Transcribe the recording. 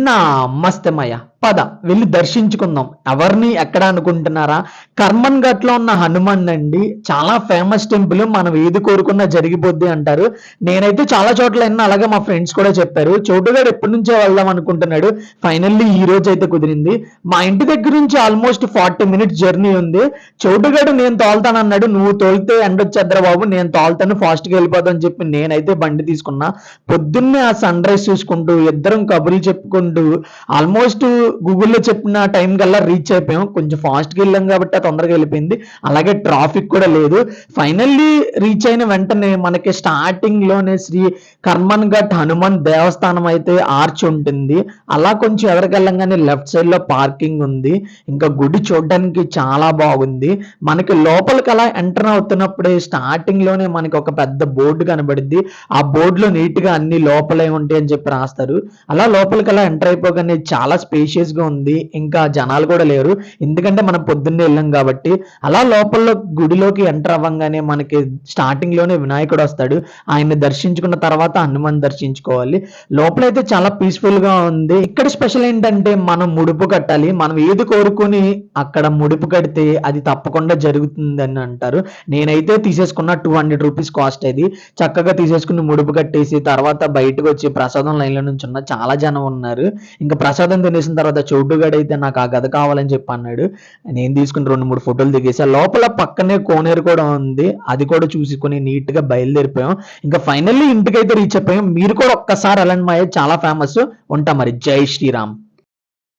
నమస్తేమయ్య పద వెళ్ళి దర్శించుకుందాం. ఎవరిని ఎక్కడ అనుకుంటున్నారా? కర్మన్ ఘట్లో ఉన్న హనుమాన్ అండి. చాలా ఫేమస్ టెంపుల్. మనం ఏది కోరుకున్నా జరిగిపోద్ది అంటారు. నేనైతే చాలా చోట్ల విన్నా, అలాగే మా ఫ్రెండ్స్ కూడా చెప్పారు. చోటుగాడు ఎప్పటి నుంచో వెళ్దాం అనుకుంటున్నాడు. ఫైనల్లీ ఈ రోజు అయితే కుదిరింది. మా ఇంటి దగ్గర నుంచి ఆల్మోస్ట్ 40 మినిట్స్ జర్నీ ఉంది. చోటుగాడు నేను తోలుతానన్నాడు. నువ్వు తోలితే ఎండొచ్చేద్దరా బాబు, నేను తోలుతాను, ఫాస్ట్ గా వెళ్ళిపోతాను అని చెప్పి నేనైతే బండి తీసుకున్నా. పొద్దున్నే ఆ సన్ రైజ్ చూసుకుంటూ ఇద్దరం కబుర్లు చెప్పుకుంటూ ఆల్మోస్ట్ గూగుల్లో చెప్పిన టైం కల్లా రీచ్ అయిపోయాం. కొంచెం ఫాస్ట్గా వెళ్ళాం కాబట్టి తొందరగా వెళ్ళిపోయింది. అలాగే ట్రాఫిక్ కూడా లేదు. ఫైనల్లీ రీచ్ అయిన వెంటనే మనకి స్టార్టింగ్ లోనే శ్రీ కర్మన్ ఘట్ హనుమాన్ దేవస్థానం అయితే ఆర్చ్ ఉంటుంది. అలా కొంచెం ఎదరికెళ్ళంగానే లెఫ్ట్ సైడ్ లో పార్కింగ్ ఉంది. ఇంకా గుడి చూడడానికి చాలా బాగుంది. మనకి లోపలికి అలా ఎంటర్ అవుతున్నప్పుడే స్టార్టింగ్ లోనే మనకి ఒక పెద్ద బోర్డు కనబడింది. ఆ బోర్డులో నీట్ గా అన్ని లోపలే ఉంటాయి అని చెప్పి రాస్తారు. అలా లోపలికి అలా ఎంటర్ అయిపోగానే చాలా స్పేషియస్ గా ఉంది. ఇంకా జనాలు కూడా లేరు, ఎందుకంటే మనం పొద్దున్నే వెళ్ళాం కాబట్టి. అలా లోపల గుడిలోకి ఎంటర్ అవ్వగానే మనకి స్టార్టింగ్ లోనే వినాయకుడు వస్తాడు. ఆయన్ని దర్శించుకున్న తర్వాత హనుమాన్ దర్శించుకోవాలి. లోపలైతే చాలా పీస్ఫుల్ గా ఉంది. ఇక్కడ స్పెషల్ ఏంటంటే మనం ముడుపు కట్టాలి. మనం ఏది కోరుకుని అక్కడ ముడుపు కడితే అది తప్పకుండా జరుగుతుంది అని అంటారు. నేనైతే తీసేసుకున్న 200 రూపీస్ కాస్ట్ అది. చక్కగా తీసేసుకుని ముడుపు కట్టేసి తర్వాత బయటకు వచ్చి ప్రసాదం లైన్లో నుంచి ఉన్న చాలా జనం ఉన్నారు. ఇంకా ప్రసాదం తినేసిన తర్వాత చోటుగాడు అయితే నాకు ఆ గద కావాలని చెప్పి అన్నాడు. నేను తీసుకుని 2-3 ఫోటోలు దిగేసా. లోపల పక్కనే కోనేరు కూడా ఉంది. అది కూడా చూసుకుని నీట్ గా బయలుదేరిపోయాం. ఇంకా ఫైనల్లీ ఇంటికైతే రీచ్ అయిపోయాం. మీరు కూడా ఒక్కసారి వెళ్ళండి, మా చాలా ఫేమస్. ఉంటా మరి. జై శ్రీరామ్.